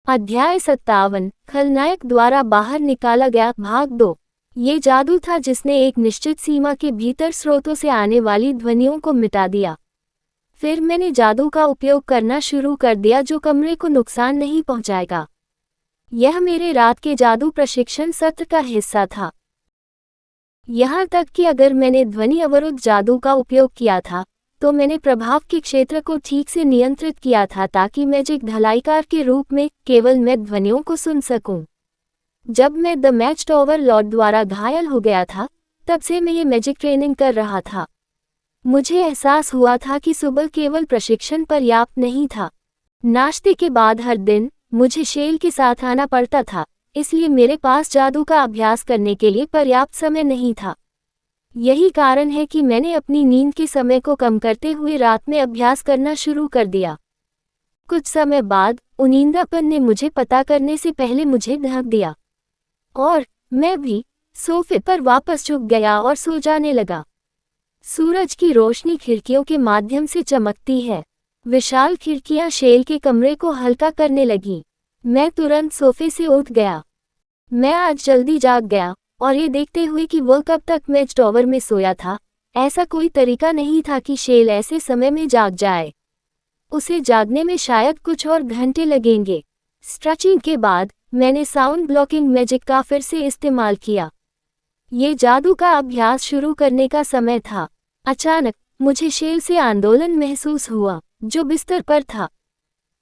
अध्याय 57 खलनायक द्वारा बाहर निकाला गया भाग 2। ये जादू था जिसने एक निश्चित सीमा के भीतर स्रोतों से आने वाली ध्वनियों को मिटा दिया। फिर मैंने जादू का उपयोग करना शुरू कर दिया जो कमरे को नुकसान नहीं पहुंचाएगा। यह मेरे रात के जादू प्रशिक्षण सत्र का हिस्सा था। यहाँ तक कि अगर मैंने ध्वनि अवरुद्ध जादू का उपयोग किया था तो मैंने प्रभाव के क्षेत्र को ठीक से नियंत्रित किया था ताकि मैजिक ढलाईकार के रूप में केवल मैं ध्वनियों को सुन सकूं। जब मैं द मैच टॉवर लॉर्ड द्वारा घायल हो गया था तब से मैं ये मैजिक ट्रेनिंग कर रहा था। मुझे एहसास हुआ था कि सुबह केवल प्रशिक्षण पर्याप्त नहीं था। नाश्ते के बाद हर दिन मुझे शेल के साथ आना पड़ता था, इसलिए मेरे पास जादू का अभ्यास करने के लिए पर्याप्त समय नहीं था। यही कारण है कि मैंने अपनी नींद के समय को कम करते हुए रात में अभ्यास करना शुरू कर दिया। कुछ समय बाद उनींदापन ने मुझे पता करने से पहले मुझे ढक दिया और मैं भी सोफे पर वापस झुक गया और सो जाने लगा। सूरज की रोशनी खिड़कियों के माध्यम से चमकती है। विशाल खिड़कियां शेल के कमरे को हल्का करने लगी। मैं तुरंत सोफे से उठ गया। मैं आज जल्दी जाग गया और ये देखते हुए कि वह कब तक मैच टॉवर में सोया था, ऐसा कोई तरीका नहीं था कि शेल ऐसे समय में जाग जाए। उसे जागने में शायद कुछ और घंटे लगेंगे। स्ट्रेचिंग के बाद मैंने साउंड ब्लॉकिंग मैजिक का फिर से इस्तेमाल किया। ये जादू का अभ्यास शुरू करने का समय था। अचानक मुझे शेल से आंदोलन महसूस हुआ जो बिस्तर पर था।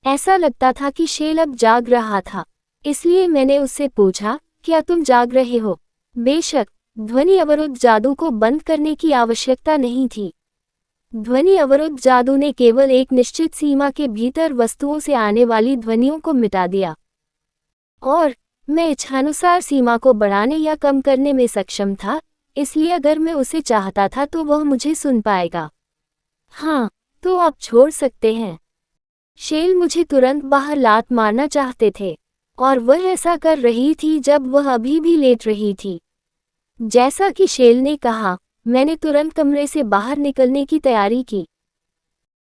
ऐसा लगता था कि शेल अब जाग रहा था, इसलिए मैंने उससे पूछा, क्या तुम जाग रहे हो? बेशक, ध्वनि अवरुद्ध जादू को बंद करने की आवश्यकता नहीं थी। ध्वनि अवरुद्ध जादू ने केवल एक निश्चित सीमा के भीतर वस्तुओं से आने वाली ध्वनियों को मिटा दिया और मैं इच्छानुसार सीमा को बढ़ाने या कम करने में सक्षम था, इसलिए अगर मैं उसे चाहता था तो वह मुझे सुन पाएगा। हाँ, तो आप छोड़ सकते हैं। शेल मुझे तुरंत बाहर लात मारना चाहते थे और वह ऐसा कर रही थी जब वह अभी भी लेट रही थी। जैसा कि शेल ने कहा, मैंने तुरंत कमरे से बाहर निकलने की तैयारी की।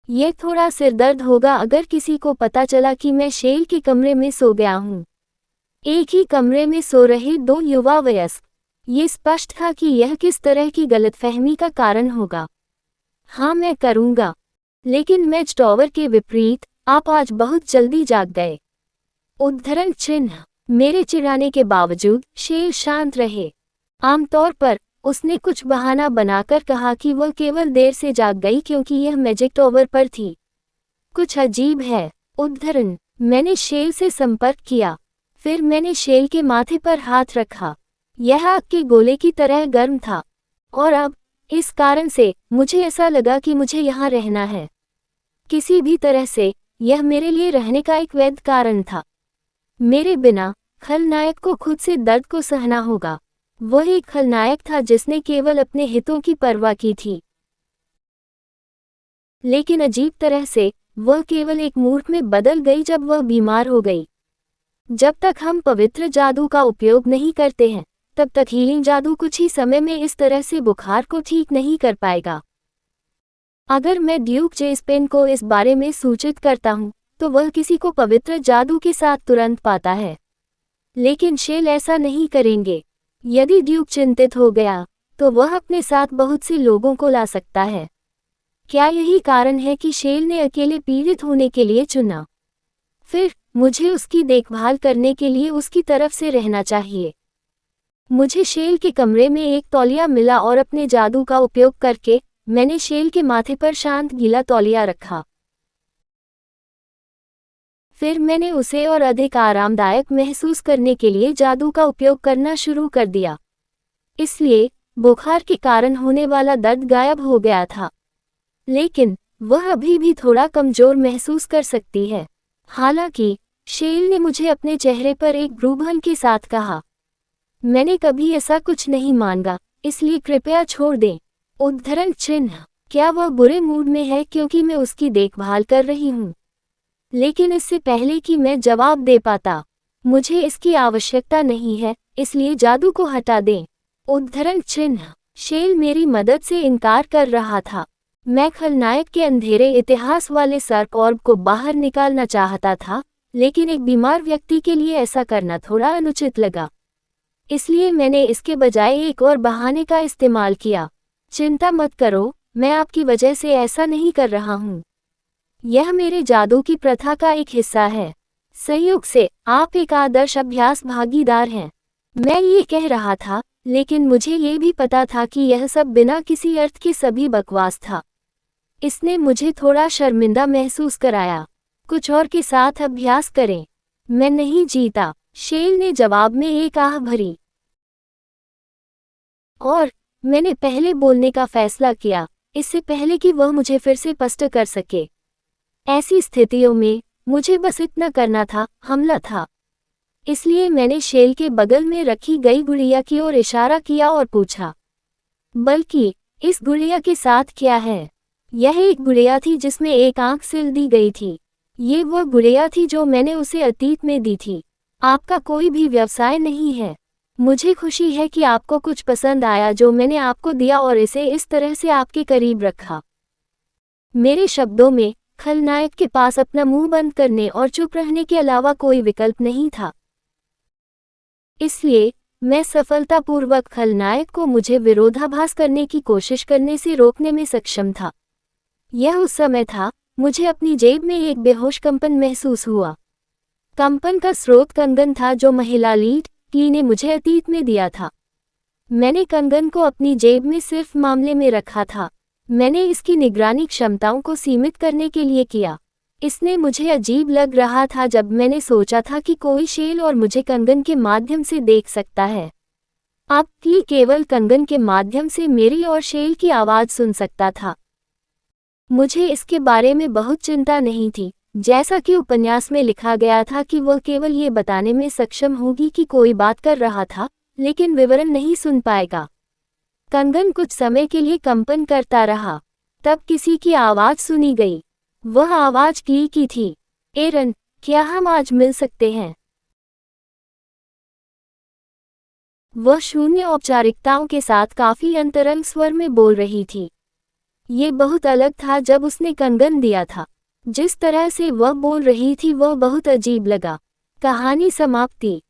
यह थोड़ा सिरदर्द होगा अगर किसी को पता चला कि मैं शेल के कमरे में सो गया हूँ। एक ही कमरे में सो रहे दो युवा वयस्क। ये स्पष्ट था कि यह किस तरह की गलतफहमी का कारण होगा। हाँ, मैं करूँगा। लेकिन मैच टॉवर के विपरीत आप आज बहुत जल्दी जाग गए। उद्धरण चिन्ह। मेरे चिढ़ाने के बावजूद शेल शांत रहे। आमतौर पर उसने कुछ बहाना बनाकर कहा कि वह केवल देर से जाग गई क्योंकि यह मैजिक टॉवर पर थी। कुछ अजीब है। उद्धरण। मैंने शेल से संपर्क किया। फिर मैंने शेल के माथे पर हाथ रखा। यह आग के गोले की तरह गर्म था और अब इस कारण से मुझे ऐसा लगा कि मुझे यहाँ रहना है। किसी भी तरह से यह मेरे लिए रहने का एक वैध कारण था। मेरे बिना खलनायक को खुद से दर्द को सहना होगा। वह एक खलनायक था जिसने केवल अपने हितों की परवाह की थी, लेकिन अजीब तरह से वह केवल एक मूर्ख में बदल गई जब वह बीमार हो गई। जब तक हम पवित्र जादू का उपयोग नहीं करते हैं तब तक हीलिंग जादू कुछ ही समय में इस तरह से बुखार को ठीक नहीं कर पाएगा। अगर मैं ड्यूक जेस्पेन को इस बारे में सूचित करता हूँ तो वह किसी को पवित्र जादू के साथ तुरंत पाता है, लेकिन शेल ऐसा नहीं करेंगे। यदि ड्यूक चिंतित हो गया तो वह अपने साथ बहुत से लोगों को ला सकता है। क्या यही कारण है कि शेल ने अकेले पीड़ित होने के लिए चुना? फिर मुझे उसकी देखभाल करने के लिए उसकी तरफ से रहना चाहिए। मुझे शेल के कमरे में एक तौलिया मिला और अपने जादू का उपयोग करके मैंने शेल के माथे पर शांत गीला तौलिया रखा। फिर मैंने उसे और अधिक आरामदायक महसूस करने के लिए जादू का उपयोग करना शुरू कर दिया। इसलिए बुखार के कारण होने वाला दर्द गायब हो गया था, लेकिन वह अभी भी थोड़ा कमजोर महसूस कर सकती है। हालांकि शेल ने मुझे अपने चेहरे पर एक ब्रूबन के साथ कहा, मैंने कभी ऐसा कुछ नहीं मांगा, इसलिए कृपया छोड़ दें। उद्धरण चिन्ह। क्या वह बुरे मूड में है क्योंकि मैं उसकी देखभाल कर रही हूँ? लेकिन इससे पहले कि मैं जवाब दे पाता, मुझे इसकी आवश्यकता नहीं है, इसलिए जादू को हटा दें। उद्धरण चिन्ह। शेल मेरी मदद से इनकार कर रहा था। मैं खलनायक के अंधेरे इतिहास वाले सर्प ऑर्ब को बाहर निकालना चाहता था, लेकिन एक बीमार व्यक्ति के लिए ऐसा करना थोड़ा अनुचित लगा। इसलिए मैंने इसके बजाय एक और बहाने का इस्तेमाल किया। चिंता मत करो, मैं आपकी वजह से ऐसा नहीं कर रहा हूँ। यह मेरे जादू की प्रथा का एक हिस्सा है। संयोग से आप एक आदर्श अभ्यास भागीदार हैं। मैं ये कह रहा था, लेकिन मुझे ये भी पता था कि यह सब बिना किसी अर्थ के सभी बकवास था। इसने मुझे थोड़ा शर्मिंदा महसूस कराया। कुछ और के साथ अभ्यास करें। मैं नहीं जीता, शेल ने जवाब में एक आह भरी। और मैंने पहले बोलने का फैसला किया, इससे पहले कि वह मुझे फिर से पस्त कर सके। ऐसी स्थितियों में मुझे बस इतना करना था, हमला था। इसलिए मैंने शेल के बगल में रखी गई गुड़िया की ओर इशारा किया और पूछा, बल्कि इस गुड़िया के साथ क्या है? यह एक गुड़िया थी जिसमें एक आंख सिल दी गई थी। ये वह गुड़िया थी जो मैंने उसे अतीत में दी थी। आपका कोई भी व्यवसाय नहीं है। मुझे खुशी है कि आपको कुछ पसंद आया जो मैंने आपको दिया और इसे इस तरह से आपके करीब रखा। मेरे शब्दों में खलनायक के पास अपना मुंह बंद करने और चुप रहने के अलावा कोई विकल्प नहीं था। इसलिए मैं सफलतापूर्वक खलनायक को मुझे विरोधाभास करने की कोशिश करने से रोकने में सक्षम था। यह उस समय था, मुझे अपनी जेब में एक बेहोश कंपन महसूस हुआ। कंपन का स्रोत कंगन था जो महिला लीड की ने मुझे अतीत में दिया था। मैंने कंगन को अपनी जेब में सिर्फ मामले में रखा था। मैंने इसकी निगरानी क्षमताओं को सीमित करने के लिए किया। इसने मुझे अजीब लग रहा था जब मैंने सोचा था कि कोई शेल और मुझे कंगन के माध्यम से देख सकता है। अब की केवल कंगन के माध्यम से मेरी और शेल की आवाज़ सुन सकता था। मुझे इसके बारे में बहुत चिंता नहीं थी। जैसा कि उपन्यास में लिखा गया था कि वह केवल ये बताने में सक्षम होगी कि कोई बात कर रहा था, लेकिन विवरण नहीं सुन पाएगा। कंगन कुछ समय के लिए कंपन करता रहा। तब किसी की आवाज़ सुनी गई। वह आवाज़ की थी, एरन, क्या हम आज मिल सकते हैं? वह शून्य औपचारिकताओं के साथ काफी अंतरंग स्वर में बोल रही थी। ये बहुत अलग था जब उसने कंगन दिया था। जिस तरह से वह बोल रही थी वह बहुत अजीब लगा। कहानी समाप्ति।